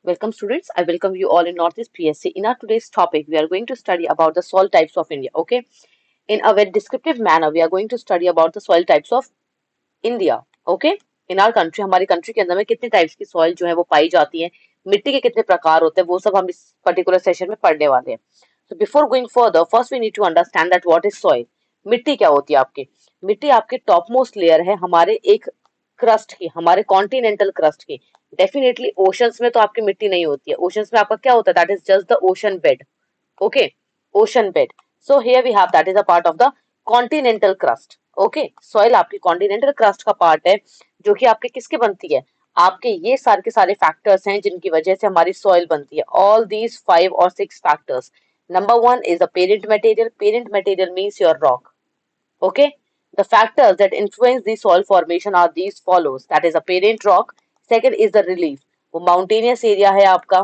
Welcome students, I welcome you all in Northeast PSC. In our today's topic, we are going to study about the soil types of India. Okay, in a very descriptive manner, we are going to study about the soil types of India. Okay, in our country, हमारी country के अंदर में कितने types की soil जो है वो पाई जाती है, मिट्टी के कितने प्रकार होते हैं, वो सब हम इस particular session में पढ़ने वाले हैं. So before going further, first we need to understand that what is soil. मिट्टी क्या होती है आपकी? मिट्टी आपकी topmost layer है हमारे एक क्रस्ट की, हमारे कॉन्टिनेंटल क्रस्ट की. डेफिनेटली ओशंस में तो आपकी मिट्टी नहीं होती है. ओशंस में आपका क्या होता है? That is just the ocean bed. Okay, ocean bed. So here we have that is a part of the continental crust. Okay, soil आपकी कॉन्टिनेंटल क्रस्ट का पार्ट है जो कि आपके किसके बनती है? आपके ये सारे के सारे फैक्टर्स हैं जिनकी वजह से हमारी सॉइल बनती है. All these 5 or 6 factors. Number 1 is the parent material. Parent material means your rock. Okay, the factors that influence the soil formation are these follows. That is a parent rock. Second is the relief. वो mountainous area है आपका,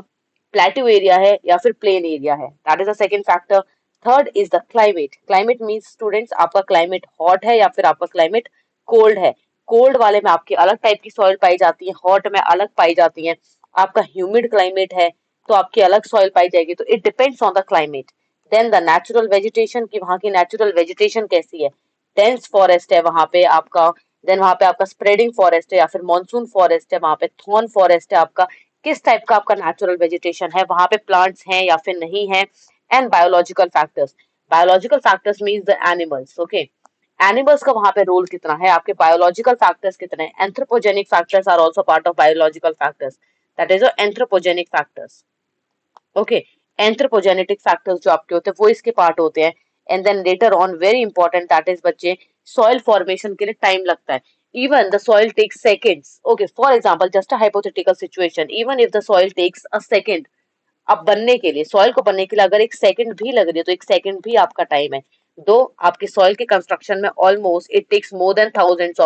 plateau area है या फिर plain area है. That is the second factor. Third is the climate. Climate means students आपका climate hot है या फिर आपका climate cold है. कोल्ड वाले में आपकी अलग टाइप की सॉइल पाई जाती है, हॉट में अलग पाई जाती है. आपका ह्यूमिड क्लाइमेट है तो आपकी अलग सॉइल पाई जाएगी. तो it depends on the climate. Then the natural vegetation की वहां की नेचुरल वेजिटेशन कैसी है. डेंस फॉरेस्ट है वहां पे आपका. देन वहां पे आपका स्प्रेडिंग फॉरेस्ट है या फिर मॉनसून फॉरेस्ट है. वहां पे थॉर्न फॉरेस्ट है आपका. किस टाइप का आपका नेचुरल वेजिटेशन है, वहां पे प्लांट्स हैं या फिर नहीं है. And biological factors. Biological factors means the animals. Okay, animals का वहां पे रोल कितना है, आपके बायोलॉजिकल फैक्टर्स कितने हैं. Anthropogenic factors are also part of biological factors. That is anthropogenic factors. Okay, anthropogenetic factors जो आपके होते हैं वो इसके पार्ट होते हैं. And then later on very important that is बच्चे, सॉइल फॉर्मेशन के लिए टाइम लगता है. Even the soil takes seconds. Okay, for example just a hypothetical situation, even if the soil takes a second. अब बनने के लिए, सॉइल को बनने के लिए अगर एक सेकंड भी लग रही है तो एक सेकंड भी आपका टाइम है. दो आपकी सॉइल के कंस्ट्रक्शन में almost it takes more than thousands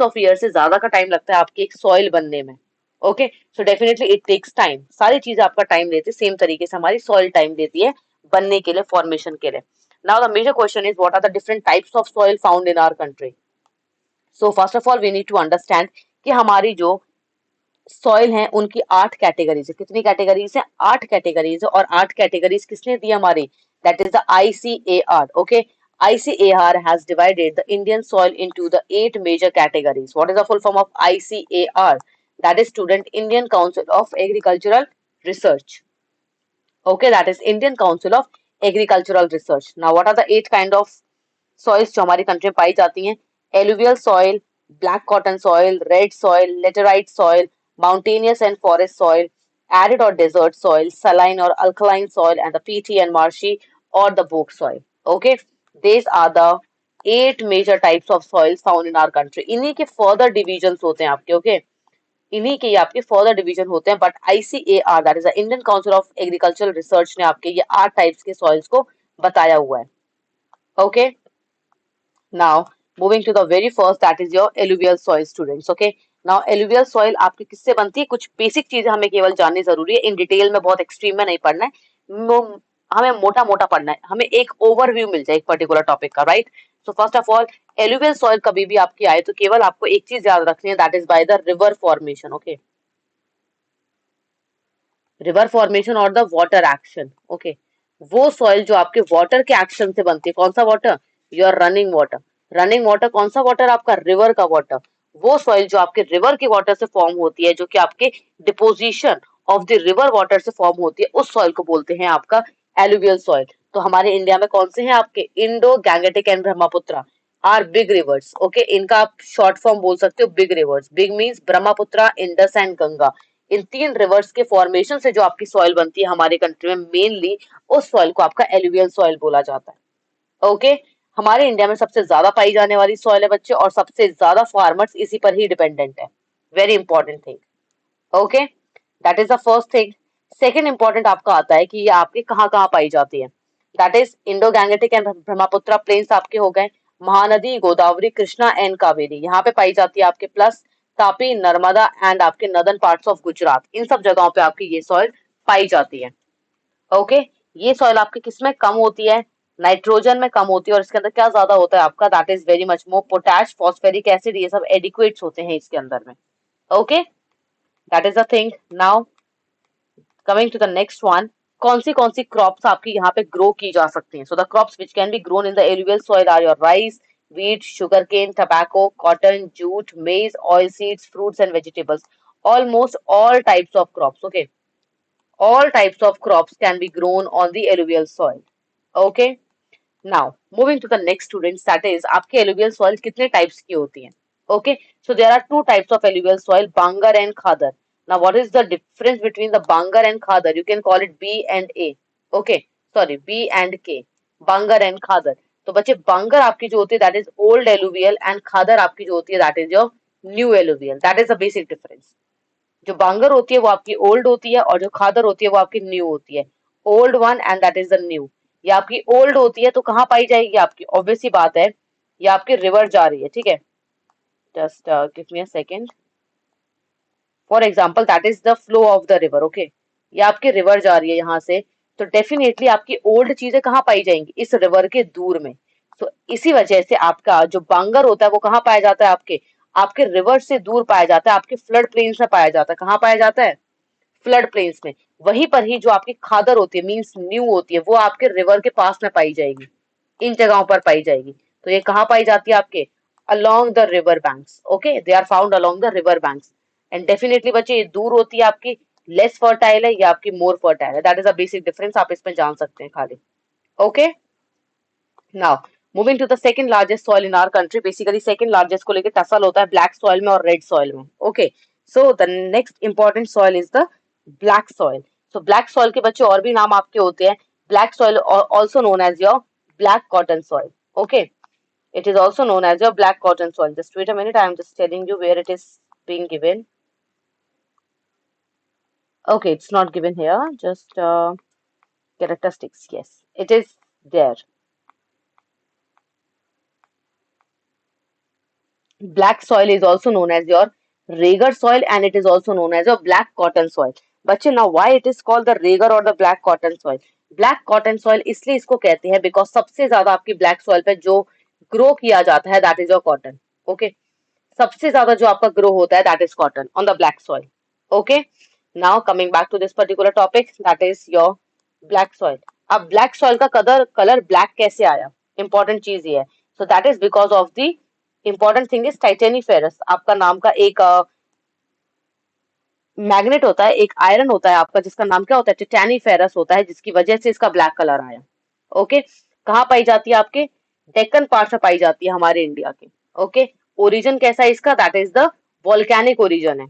of year से ज्यादा का टाइम लगता है आपकी एक सॉइल बनने में. Okay, so definitely it takes time. सारी चीजें आपका टाइम लेती है, सेम तरीके से हमारी सॉइल टाइम लेती है बनने के लिए, फॉर्मेशन के लिए. Now the major question is what are the different types of soil found in our country. So first of all we need to understand कि हमारी जो सॉइल है उनकी 8 कैटेगरीज है. कितनी कैटेगरीज है? 8 कैटेगरीज है. और 8 कैटेगरीज किसने दी हमारी? That is the ICAR. Okay, ICAR has divided the Indian soil into the 8 major categories. What is the full form of ICAR? That is student Indian Council of Agricultural Research. Okay, that is Indian Council of Agricultural Research. Now, what are the 8 kind of soils जो हमारी country में पाई जाती हैं? Alluvial soil, black cotton soil, red soil, laterite soil, mountainous and forest soil, arid or desert soil, saline or alkaline soil, and the peaty and marshy or the bog soil. Okay, these are the 8 major types of soils found in our country. इन्हीं के further divisions होते हैं आपके. Okay, इन्हीं के ये आपके further division होते हैं. But ICAR that is the Indian council of agricultural research ने आपके ये 8 टाइप्स के सॉइल्स को बताया हुआ है. Okay, now moving to the very first that is your alluvial soil students. Okay, now alluvial soil आपकी किससे बनती है? कुछ बेसिक चीजें हमें केवल जाननी जरूरी है. इन डिटेल में, बहुत एक्सट्रीम में नहीं पढ़ना है. हमें मोटा मोटा पढ़ना है. हमें एक ओवरव्यू मिल जाए एक पर्टिकुलर टॉपिक का. Right, so first of all, alluvial soil कभी भी आपकी आए तो केवल आपको एक चीज याद रखनी है, that is by the river formation. Okay, river formation और द वाटर एक्शन. ओके, वो सॉइल जो आपके वाटर के एक्शन से बनती है. कौन सा water? Your running water. Running water कौन सा वाटर? आपका रिवर का वाटर. वो सॉइल जो आपके रिवर के वाटर से फॉर्म होती है, जो कि आपके deposition of the river water से फॉर्म होती है, उस सॉइल को बोलते हैं आपका एलुवियल सॉइल. तो हमारे इंडिया में कौन से हैं आपके? Indo Gangetic and Brahmaputra are big rivers. Okay, इनका आप शॉर्ट फॉर्म बोल सकते हो big rivers. Big means Brahmaputra, Indus and Ganga. इन 3 रिवर्स के फॉर्मेशन से जो आपकी सॉइल बनती है हमारे कंट्री में, मेनली उस सॉइल को आपका एलुवियल सॉइल बोला जाता है. ओके, हमारे इंडिया में सबसे ज्यादा पाई जाने वाली सॉइल है बच्चे, और सबसे ज्यादा फार्मर्स इसी पर ही डिपेंडेंट है. Very important thing. Okay, that is the first thing. Second important आपका आता है कि ये आपके कहाँ कहाँ पाई जाती है. That is Indo Gangetic and Brahmaputra plains आपके हो गए. महानदी, गोदावरी, कृष्णा एंड कावेरी यहाँ पे पाई जाती है आपके. प्लस तापी, नर्मदा एंड आपके नदर्न पार्ट्स ऑफ गुजरात, इन सब जगहों पे आपकी ये सॉइल पाई जाती है. ओके, ये सॉइल आपकी किसमें कम होती है? नाइट्रोजन में कम होती है. और इसके अंदर क्या ज्यादा होता है आपका? That is very much more potash, phosphoric acid, ये सब एडिक्वेट्स होते हैं इसके अंदर में. Okay, that is the thing. Now coming to the next one, कौन सी क्रॉप्स आपकी यहाँ पे ग्रो की जा सकती हैं. So the crops which can be grown in the alluvial soil are your rice, wheat, sugarcane, tobacco, cotton, jute, maize, oil seeds, fruits and vegetables. Almost all types of crops. Okay, all types of crops can be grown on the alluvial soil. Okay, now moving to the next students, that is आपके alluvial soil कितने types की होती हैं. Okay, so there are two types of alluvial soil, Bangar and Khadar. Now what is the difference between the Bangar and Khadar? You can call it B and A. Okay, sorry, B and K, Bangar and Khadar. तो बच्चे बांगर आपकी जो होती है that is old alluvial and खादर आपकी जो होती है that is your new alluvial. That is the basic difference. जो बांगर होती है वो आपकी ओल्ड होती है और जो खादर होती है वो आपकी न्यू होती है. Old one and that is the new. ये आपकी ओल्ड होती है तो कहाँ पाई जाएगी आपकी, ऑब्वियस सी बात है, ये आपकी रिवर जा रही है. ठीक है, just give me a second. For example that is the flow of the river. Okay, ये आपकी रिवर जा रही है यहाँ से, तो डेफिनेटली आपकी ओल्ड चीजें कहाँ पाई जाएंगी, इस रिवर के दूर में. तो इसी वजह से आपका जो बांगर होता है वो कहाँ पाया जाता है, आपके आपके रिवर से दूर पाया जाता है, आपके फ्लड प्लेन्स में पाया जाता है. कहाँ पाया जाता है, फ्लड प्लेन्स में. वहीं पर ही जो आपकी खादर होती है मीन्स न्यू होती है वो आपके रिवर के पास में पाई जाएगी, इन जगहों पर पाई जाएगी. तो ये कहाँ पाई जाती है आपके, along the river banks. Okay, they are found along the river banks. And definitely बच्चे ये दूर होती है आपकी, लेस फर्टाइल है या आपकी मोर फर्टाइल है. That is a basic difference, आप इसमें जान सकते हैं खाली. Okay, now moving to the second largest soil in our country. Basically second largest को लेकर टसल होता है ब्लैक सॉइल में और रेड सॉइल में. Okay, so the next important soil is the black soil. So black soil के बच्चे और भी नाम आपके होते हैं. Black soil also known as your black cotton soil. Okay, it is also known as your black cotton soil. Just wait a minute, I am just telling you where it is being given. Okay, it's not given here, just characteristics. Yes, it is there. Black soil is also known as your Rager soil and it is also known as your black cotton soil. बच्चे, now why it is called the Rager or the black cotton soil? Black cotton soil इसलिए इसको कहते हैं because सबसे ज्यादा आपकी black soil पे जो ग्रो किया जाता है that is your cotton. Okay, सबसे ज्यादा जो आपका ग्रो होता है that is cotton on the black soil. Okay, now coming back to this particular topic, that is your black soil. अब black soil का कलर black कैसे आया, important चीज ये है. So that is because of the important thing is टाइटेनीफेरस. आपका नाम का एक मैग्नेट होता है, एक आयरन होता है आपका जिसका नाम क्या होता है, टाइटेनीफेरस होता है, जिसकी वजह से इसका ब्लैक कलर आया. ओके, कहाँ पाई जाती है, आपके डेक्कन पार्ट में पाई जाती है हमारे इंडिया के. ओके, ओरिजिन कैसा है इसका, that is the volcanic origin है,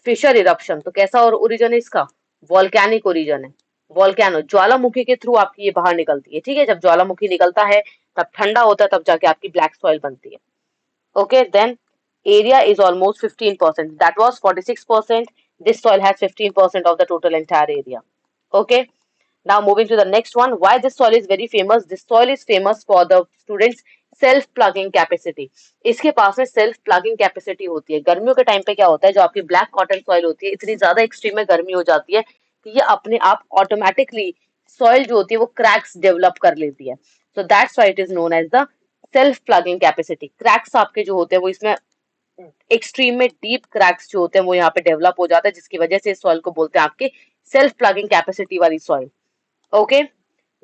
फिशर इरप्शन. तो कैसा और ओरिजिन है इसका, वॉल्केनिक ओरिजिन है. वॉल्केनो, ज्वालामुखी के थ्रू आपकी ये बाहर निकलती है. ठीक है, जब ज्वालामुखी निकलता है तब ठंडा होता है, तब जाके आपकी ब्लैक सॉइल बनती है. Okay, then area is almost 15%. That was 46%. This soil has 15% of the total entire area. Okay. Now moving to the next one. Why this soil is very famous? This soil is famous for the students self plugging capacity. इसके पास में self plugging capacity होती है. गर्मियों के time पे क्या होता है, जो आपकी ब्लैक कॉटन सॉइल होती है इतनी ज्यादा एक्सट्रीम में गर्मी हो जाती है कि ये अपने आप ऑटोमेटिकली सॉइल जो होती है वो क्रैक्स डेवलप कर लेती है. So that's why it is known as the self plugging capacity. Cracks आपके जो होते हैं वो इसमें एक्सट्रीम में डीप क्रैक्स जो होते हैं वो यहाँ पे डेवलप हो जाता है, जिसकी वजह से इस सॉइल को बोलते हैं आपके सेल्फ प्लगिंग कैपेसिटी वाली soil. Okay,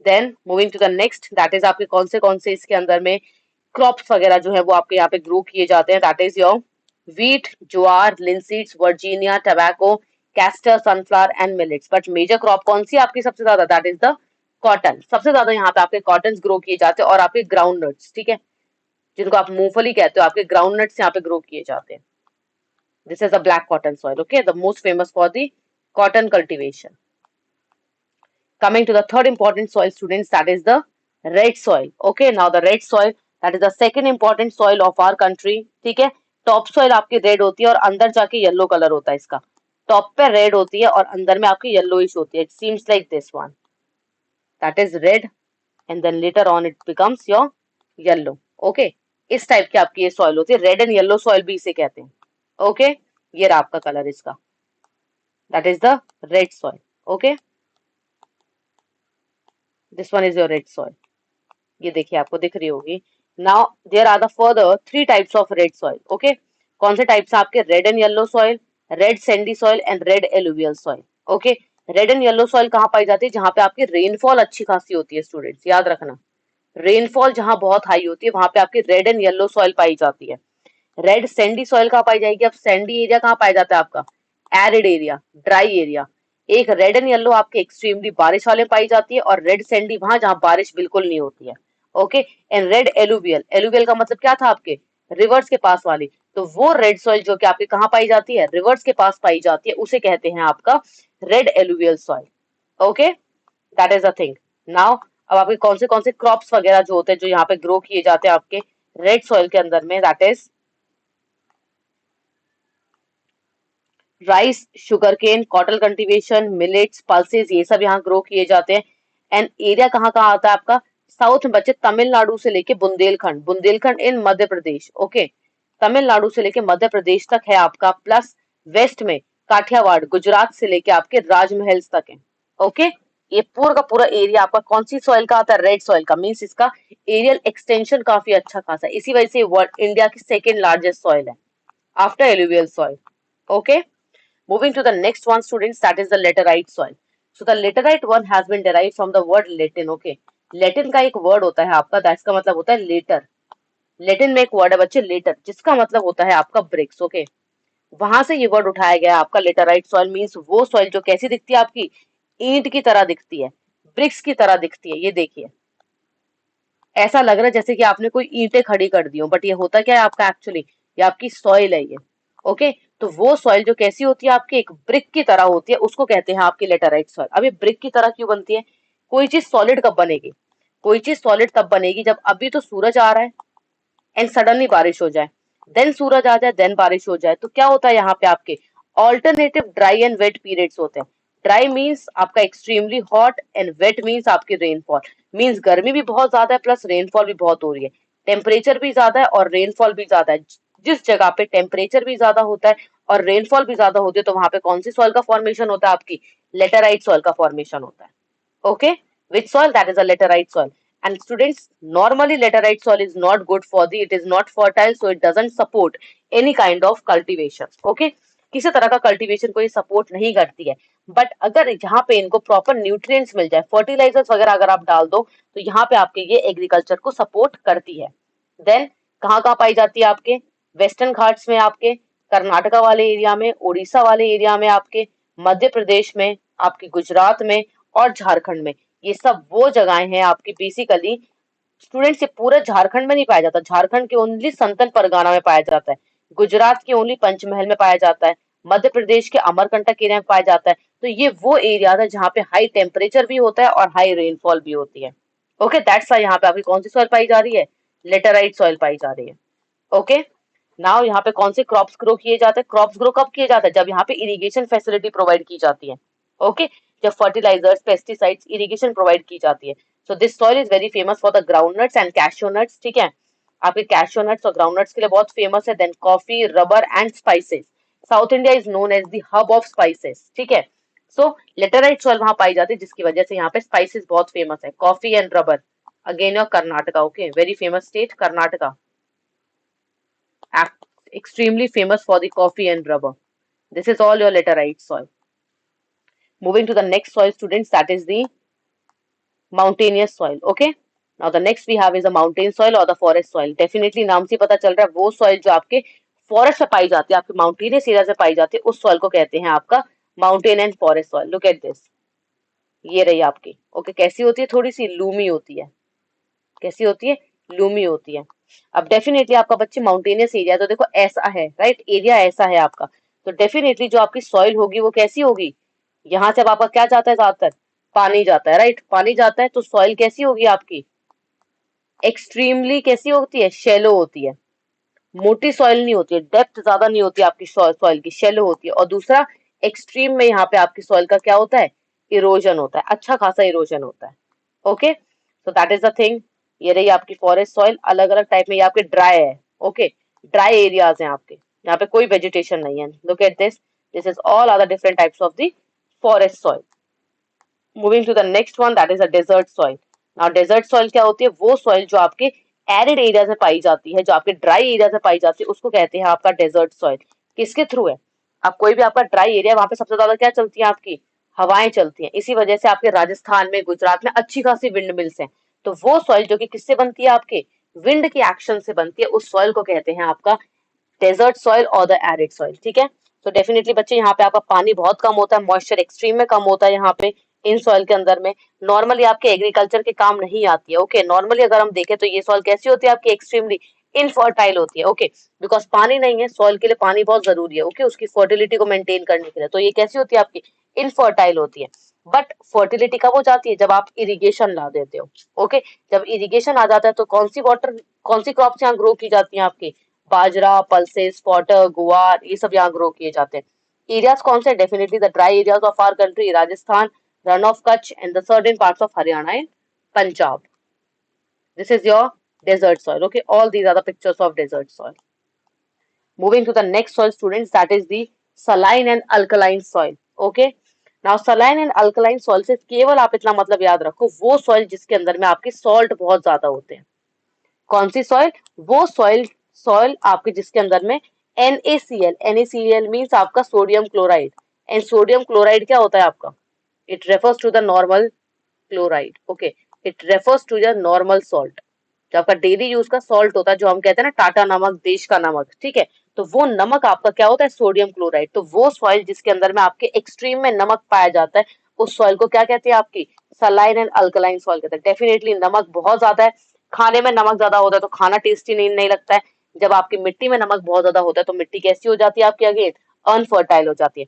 then moving to the next, that is आपके कौन से इसके अंदर में क्रॉप्स वगैरह जो है वो आपके यहाँ पे ग्रो किए जाते हैं. That is your wheat, jowar, linseeds, Virginia, tobacco, castor, sunflower and millets. But major crop कौन सी आपकी सबसे ज्यादा, दैट इज द कॉटन. सबसे ज्यादा यहाँ पे आपके कॉटन ग्रो किए जाते हैं और आपके ग्राउंड नट्स. ठीक है, जिनको आप मूंगफली कहते हो, आपके ग्राउंड नट्स यहाँ पे ग्रो किए जाते हैं. This is a black cotton soil. Okay, the most famous for the cotton cultivation. Coming to the third important soil, students, that is the red soil. Okay, now the red soil, that is the second important soil of our country. ठीक है, top soil आपकी red होती है और अंदर जाके yellow colour होता है इसका. टॉप पे रेड होती है और अंदर में आपकी येलोइश होती है. It seems like this one, that is red and then later on it becomes your yellow. Okay, इस टाइप की आपकी ये सॉइल होती है, रेड एंड येलो सॉइल भी इसे कहते हैं. ओके, ये रहा आपका कलर इसका, that is the red soil. Okay, this one is your red soil. ये देखिए आपको दिख रही होगी. Now there are the further three types of red soil. Okay, कौन से टाइप्स आपके, red and yellow soil, red sandy soil and red alluvial soil. Okay, red and yellow soil कहाँ पाई जाती है? जहाँ पे आपकी रेनफॉल अच्छी खासी होती है स्टूडेंट्स, याद रखना। रेनफॉल जहाँ बहुत हाई होती है वहां पे आपकी रेड एंड येलो सॉइल पाई जाती है। रेड सैंडी सॉइल कहाँ पाई जाएगी? अब सैंडी एरिया कहाँ पाया जाता है आपका? Arid area, dry area. एक रेड एंड येलो आपके एक्सट्रीमली बारिश वाले पाई जाती है, और रेड सैंडी वहां जहाँ बारिश बिल्कुल नहीं होती है। Okay, and red alluvial, alluvial का मतलब क्या था आपके? रिवर्स के पास वाली। तो वो रेड सॉइल जो कि आपके कहाँ पाई जाती है? रिवर्स के पास पाई जाती है, उसे कहते हैं आपका red alluvial soil. Okay, that is the thing. Now अब आपके कौन से क्रॉप्स वगैरह जो होते हैं जो यहाँ पे ग्रो किए जाते हैं आपके रेड सॉइल के अंदर में, that is rice, sugar cane, cotton cultivation, millets, pulses, ये सब यहाँ ग्रो किए जाते हैं। एंड एरिया कहाँ कहाँ आता है आपका? साउथ में बच्चे तमिलनाडु से लेके बुंदेलखंड, बुंदेलखंड इन मध्य प्रदेश। ओके, तमिलनाडु से लेके मध्य प्रदेश तक है आपका, प्लस वेस्ट में काठियावाड़, गुजरात से लेके आपके राजमहल तक है। ओके, ये पूरा का पूरा एरिया आपका कौन सी सॉइल का आता है? रेड सॉइल का। मीन्स इसका एरियल एक्सटेंशन काफी अच्छा खासा है, इसी वजह से वर्ल्ड इंडिया की सेकेंड लार्जेस्ट सॉइल है after alluvial soil. Okay, moving to the next one, students, that is the laterite soil. So the laterite one has been derived from the word Latin. Okay, Latin का एक word होता है आपका, that's का मतलब होता है लेटर। लेटिन में एक वर्ड है बच्चे लेटर, जिसका मतलब होता है आपका ब्रिक्स। ओके, वहां से ये वर्ड उठाया गया है आपका। लेटराइट सॉइल मीन्स वो सॉइल जो कैसी दिखती है आपकी? ईंट की तरह दिखती है, ब्रिक्स की तरह दिखती है। ये देखिए, ऐसा लग रहा है जैसे कि आपने कोई ईंटें खड़ी कर दी हो, बट ये होता क्या है आपका एक्चुअली? ये आपकी सॉइल है ये। ओके, तो वो सॉइल जो कैसी होती है आपकी? एक ब्रिक की तरह होती है, उसको कहते हैं आपकी लेटराइट सॉइल। अब ये ब्रिक की तरह क्यों बनती है? कोई चीज सॉलिड कब बनेगी? कोई चीज सॉलिड तब बनेगी जब अभी तो सूरज आ रहा है एंड सडनली बारिश हो जाए, देन सूरज आ जाए, देन बारिश हो जाए। तो क्या होता है यहाँ पे आपके alternative dry and wet periods होते हैं। ड्राई मीन्स आपका extremely hot and wet means आपकी रेनफॉल। मीन्स गर्मी भी बहुत ज्यादा है प्लस रेनफॉल भी बहुत हो रही है। टेम्परेचर भी ज्यादा है और रेनफॉल भी ज्यादा है। जिस जगह पे टेम्परेचर भी ज्यादा होता है और रेनफॉल भी ज्यादा होती है, तो वहां पे कौन सी सॉइल का फॉर्मेशन होता है आपकी? लेटराइट सॉइल का फॉर्मेशन होता है। Okay, which soil? That is a laterite soil. And students, normally laterite soil is not good for the, it is not fertile, so it doesn't support any kind of cultivation. Okay, किसी तरह का cultivation को ये support नहीं करती है। But अगर यहाँ पे इनको प्रॉपर न्यूट्रिएंट्स मिल जाए, फर्टिलाइजर्स वगैरह अगर आप डाल दो, तो यहाँ पे आपके ये एग्रीकल्चर को सपोर्ट करती है। देन कहाँ कहाँ पाई जाती है आपके? वेस्टर्न घाट्स में, आपके कर्नाटका वाले एरिया में, उड़ीसा वाले एरिया में, आपके मध्य प्रदेश में, आपके गुजरात में और झारखंड में। ये सब वो जगहें हैं आपकी बेसिकली। स्टूडेंट्स, ये पूरा झारखंड में नहीं पाया जाता, झारखंड के ओनली संतन परगाना में पाया जाता है, गुजरात के ओनली पंचमहल में पाया जाता है, मध्य प्रदेश के अमरकंटक एरिया में पाया जाता है। तो ये वो एरिया है जहाँ पे हाई टेम्परेचर भी होता है और हाई रेनफॉल भी होती है। ओके, दैट्स वाई यहाँ पे आपकी कौन सी सॉइल पाई जा रही है? लेटराइट सॉइल पाई जा रही है। ओके, नाउ यहाँ पे कौन से क्रॉप्स ग्रो किए जाते हैं? क्रॉप्स ग्रो कब किए जाते हैं? जब यहाँ पे इरिगेशन फैसिलिटी प्रोवाइड की जाती है। ओके, जब फर्टिलाइजर्स, पेस्टिसाइड्स, इरिगेशन प्रोवाइड की जाती है। So this soil is very famous for the ground nuts and cashew nuts. ठीक है, आपके कैशो नट्स और ग्राउंड नट्स के लिए बहुत फेमस है। Then coffee, rubber and spices. South India is known as the hub of spices. ठीक है, सो लेटराइट सॉइल वहां पाई जाती है, जिसकी वजह से यहाँ पे स्पाइसेस बहुत फेमस है, coffee and rubber. Again your Karnataka, okay, very famous state Karnataka, extremely famous for the coffee and rubber. This is all your laterite soil. Moving to the next soil, students, that is the mountainous soil. Okay. Now the next we have is the mountain soil or the forest soil. Definitely नाम से पता चल रहा है वो soil जो आपके forest में पाई जाती है, आपके mountainous area से पाई जाती है, उस soil को कहते हैं आपका mountain and forest soil. Look at this. ये रही आपकी। ओके, कैसी होती है? थोड़ी सी लूमी होती है। कैसी होती है? लूमी होती है। अब डेफिनेटली आपका बच्चे माउंटेनियस एरिया, तो देखो ऐसा है, राइट? एरिया ऐसा है आपका, तो डेफिनेटली जो आपकी सॉइल होगी वो कैसी होगी? यहाँ से अब आपका क्या जाता है? ज्यादातर पानी जाता है, राइट? पानी जाता है, तो सॉइल कैसी होगी आपकी? एक्सट्रीमली कैसी होती है? शेलो होती है। मोटी सॉइल नहीं होती है, डेप्थ ज्यादा नहीं होती आपकी सॉइल की, शेलो होती है। और दूसरा, एक्सट्रीम में यहाँ पे आपकी सॉइल का क्या होता है? इरोजन होता है, अच्छा खासा इरोजन होता है। Okay, so that is the thing. ये रही आपकी फॉरेस्ट सॉइल, अलग अलग टाइप में। ये आपके ड्राई है। ओके, ड्राई एरियाज हैं आपके, यहाँ पे कोई वेजिटेशन नहीं है। Look at this, this is all other different types of the forest soil. Moving to the next one, that is a desert soil. Now desert soil क्या होती है? वो सॉइल जो आपके एरिड एरिया में पाई जाती है, जो आपके ड्राई एरिया में पाई जाती है, उसको कहते हैं आपका डेजर्ट सॉइल। किसके थ्रू है? अब कोई भी आपका ड्राई एरिया, वहां पे सबसे ज्यादा क्या चलती है आपकी, हवाएं चलती हैं। इसी वजह से आपके राजस्थान में, गुजरात में अच्छी खासी विंड मिल्स हैं। तो वो सॉइल जो कि किससे बनती है, आपके विंड के एक्शन से बनती है, उस सॉइल को कहते हैं आपका डेजर्ट सॉइल और द एरिड सॉइल। ठीक है, तो डेफिनेटली बच्चे यहाँ पे आपका पानी बहुत कम होता है, मॉइस्चर एक्सट्रीम में कम होता है यहाँ पे इन सॉइल के अंदर में। नॉर्मली आपके एग्रीकल्चर के काम नहीं आती है। ओके, नॉर्मली अगर हम देखें तो ये सॉइल कैसी होती है आपकी, एक्सट्रीमली इनफर्टाइल होती है। ओके, बिकॉज पानी नहीं है, सॉइल के लिए पानी बहुत जरूरी है। ओके, उसकी फर्टिलिटी को मेंटेन करने के लिए। तो ये कैसी होती है आपकी, इनफर्टाइल होती है। बट फर्टिलिटी कब हो जाती है, जब आप इरिगेशन ला देते हो। ओके, जब इरिगेशन आ जाता है तो कौन सी क्रॉप्स यहाँ ग्रो की जाती हैं आपकी, बाजरा, पल्सेस, फॉटर, गुआर, ये सब यहाँ ग्रो किए जाते हैं। एरियाज कौन से, definitely the dry areas of our country, Rajasthan, Rann of Kutch and the certain parts of Haryana and Punjab. This is your desert soil. Okay, all these are the pictures of desert soil. Moving to the next soil, students, that is the saline and alkaline soil. Okay, now saline and alkaline soil से केवल आप इतना मतलब याद रखो, वो soil जिसके अंदर में आपके सॉल्ट बहुत ज्यादा होते हैं। कौन सी सॉइल, वो सॉइल सॉइल आपके जिसके अंदर में NaCl, NaCl मीन्स आपका sodium chloride. And sodium chloride क्या होता है आपका, it refers to the normal chloride. Okay, it refers to the normal salt, जो आपका डेली यूज का सॉल्ट होता है, जो हम कहते हैं ना टाटा नमक, देश का नमक। ठीक है, तो वो नमक आपका क्या होता है, सोडियम क्लोराइड। तो वो सॉइल जिसके अंदर में आपके एक्सट्रीम में नमक पाया जाता है, उस सॉइल को क्या कहते हैं आपकी, सलाइन एंड अल्कलाइन सॉइल कहते हैं। डेफिनेटली नमक बहुत ज्यादा है, खाने में नमक ज्यादा होता है तो खाना टेस्टी नहीं लगता है। जब आपकी मिट्टी में नमक बहुत ज्यादा होता है तो मिट्टी कैसी हो जाती है आपकी, अगेन अनफर्टाइल हो जाती है।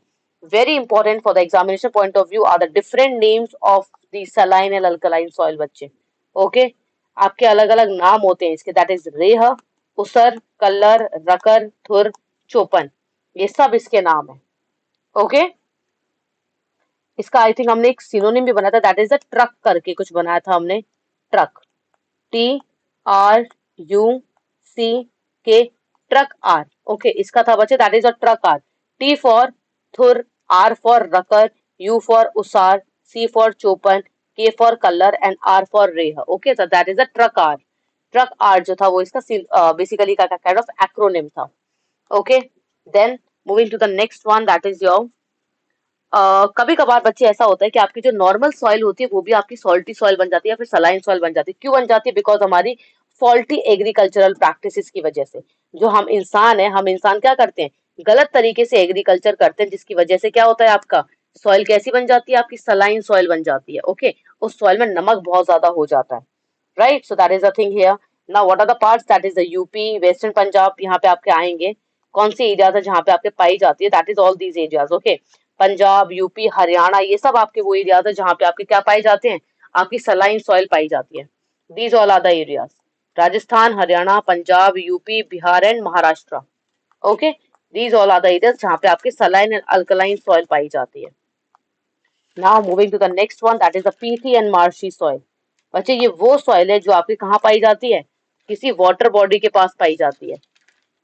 Very important for the examination point of view are the different names of the saline and alkaline soil बच्चे। ओके, आपके अलग अलग नाम होते हैं इसके, दैट इज रेह, उसर, कल्लर, रकर, थुर, चोपन, ये सब इसके नाम है। ओके, इसका आई थिंक हमने एक सिनोनिम भी बनाया था, दैट इज अ ट्रक करके कुछ बनाया था हमने, truck, TRUC, truck R. Okay, इसका था बच्चे that is a truck R. T for थुर, R फॉर रकर, U फॉर उसार, C फॉर चोपन, K for colour and R for रेह। Okay, so that is a truck R. Truck R जो था वो इसका बेसिकली का काइंड ऑफ एक्रोनिम था। Okay, then moving to the next one, that is your कभी कभार बच्चे ऐसा होता है कि आपकी जो नॉर्मल सॉइल होती है वो भी आपकी सॉल्टी सॉइल बन जाती है या फिर सलाइन सॉइल बन जाती है। क्यों बन जाती है, बिकॉज हमारी फॉल्टी एग्रीकल्चरल प्रैक्टिसेस की वजह से। जो हम इंसान है, हम इंसान क्या करते हैं, गलत तरीके से एग्रीकल्चर करते हैं, जिसकी वजह से क्या होता है आपका, सॉइल कैसी बन जाती है आपकी, सलाइन सॉइल बन जाती है। ओके, उस सॉइल में नमक बहुत ज्यादा हो जाता है। Right, so that is a thing here. Now what are the parts, that is the UP, western Punjab, यहाँ पे आपके आएंगे। कौन से एरियाज है जहाँ पे आपके पाई जाती है, that is all these areas. Okay, Punjab, UP, Haryana, ये सब आपके वो एरियाज है जहाँ पे आपके क्या पाए जाते हैं, आपकी सलाइन सॉइल पाई जाती है। These all are the areas, Rajasthan, Haryana, Punjab, UP, Bihar and Maharashtra. Okay, these all are the areas जहाँ पे आपकी सलाइन एंड अल्कलाइन सॉइल पाई जाती है। Now moving to the next one, that is the peaty and marshy soil. बच्चे ये वो सॉइल है जो आपकी कहाँ पाई जाती है, किसी वाटर बॉडी के पास पाई जाती है।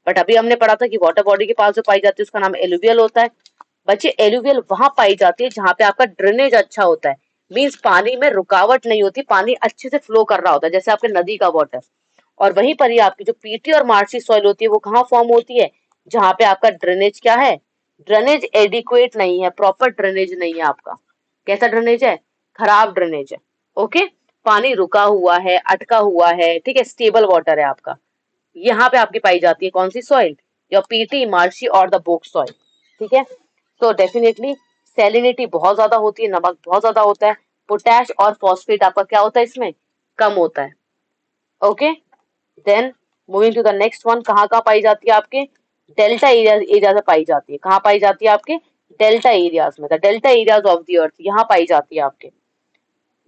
बट अभी हमने पढ़ा था कि वाटर बॉडी के पास जो पाई जाती है उसका नाम एलुवियल होता है। बच्चे एलुवियल वहां पाई जाती है जहां पे आपका ड्रेनेज अच्छा होता है, मीन्स पानी में रुकावट नहीं होती, पानी अच्छे से फ्लो कर रहा होता है, जैसे आपके नदी का वाटर। और वहीं पर ही आपकी जो पीटी और मार्शी सॉइल होती है वो कहाँ फॉर्म होती है, जहां पे आपका ड्रेनेज क्या है, ड्रेनेज एडिक्वेट नहीं है, प्रॉपर ड्रेनेज नहीं है आपका। कैसा ड्रेनेज है, खराब ड्रेनेज है। ओके, पानी रुका हुआ है, अटका हुआ है, ठीक है, स्टेबल वाटर है आपका। यहाँ पे आपकी पाई जाती है कौन सी सॉइल, योर पीटी, मार्शी और द बोक सॉइल। ठीक है, तो डेफिनेटली सैलिनिटी बहुत ज्यादा होती है, नमक बहुत ज्यादा होता है, पोटैश और फॉस्फेट आपका क्या होता है इसमें, कम होता है। Okay, then moving to the next one, कहाँ कहाँ पाई जाती है आपके, डेल्टा एरिया में पाई जाती है। कहाँ पाई जाती है आपके, डेल्टा एरियाज में, the delta areas of the earth, यहाँ पाई जाती है आपके।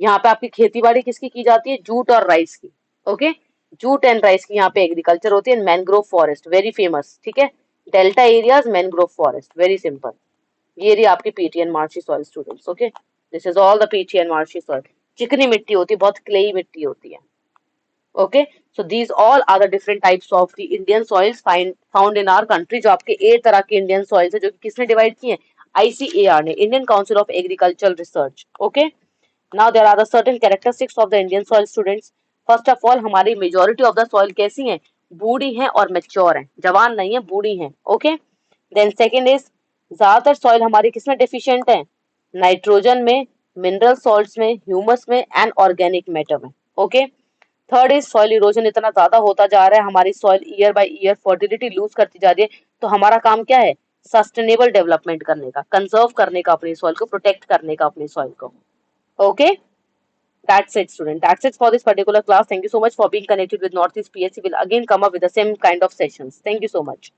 यहाँ पे आपकी खेती बाड़ी किसकी की जाती है, जूट और राइस की। ओके, जूट एंड राइस की यहाँ पे एग्रीकल्चर होती है। Mangrove forest very famous. ठीक है, delta areas, mangrove forest, very simple. ये रही आपकी PT and marshy soil students. Okay, this is all the peaty and marshy soil. चिकनी मिट्टी होती है, बहुत क्लेई मिट्टी होती है। Okay, so these all are the different types of the Indian soils found in our country। जो आपके 8 तरह के इंडियन सॉइल्स है, जो कि किसने डिवाइड किए हैं, ICAR ने, Indian council of agricultural research. Okay, now there are the certain characteristics of the Indian soil students। first of all, हमारी मेजोरिटी ऑफ द सॉइल कैसी हैं, बूढ़ी हैं और मेच्योर हैं, जवान नहीं है, बूढ़ी हैं। ओके, then second is ज्यादातर सॉइल हमारी किसमें डेफिशिएंट है? नाइट्रोजन में, मिनरल सॉल्ट्स में, ह्यूमस में एंड ऑर्गेनिक मैटर में। Okay. Third is soil erosion इतना ज्यादा होता जा रहा है, हमारी soil year by year fertility lose करती जा रही है। तो हमारा काम क्या है? सस्टेनेबल डेवलपमेंट करने का, कंजर्व करने का अपनी सॉइल को, प्रोटेक्ट करने का अपनी सॉइल को। Okay, that's it student, that's it for this particular class. Thank you so much for being connected with Northeast PSC. Will again come up with the same kind of sessions. Thank you so much.